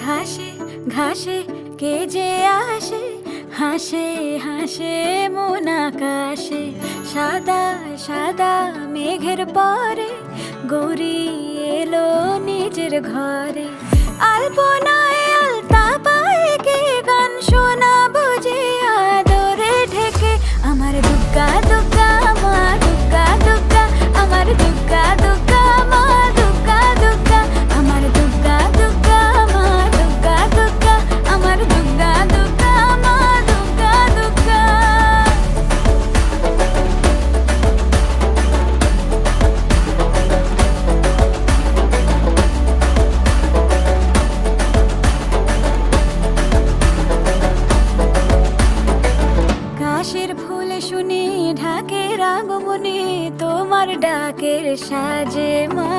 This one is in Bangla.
ঘাসে ঘাসে কে যে আসে, হাসে হাসে মন আকাশে। সাদা সাদা মেঘের পরে গৌরী এলো নিজের ঘরে। আলপনায় আলতা পায়ে কে গান শোনাবো যে আদরে ঢেকে। আমার দুগ্গা দুগ্গা মা দুগ্গা দুগ্গা, আমার দুগ্গা দুগ্গা মা দুগ্গা দুগ্গা, আমার দুগ্গা দুগ্গা মা দুগ্গা দুগ্গা, আমার দুগ্গা দুগ্গা মা দুগ্গা দুগ্গা। কাশের ফুল শুনি ঢাকের আগমনে, তোমার ডাকের সাজে মা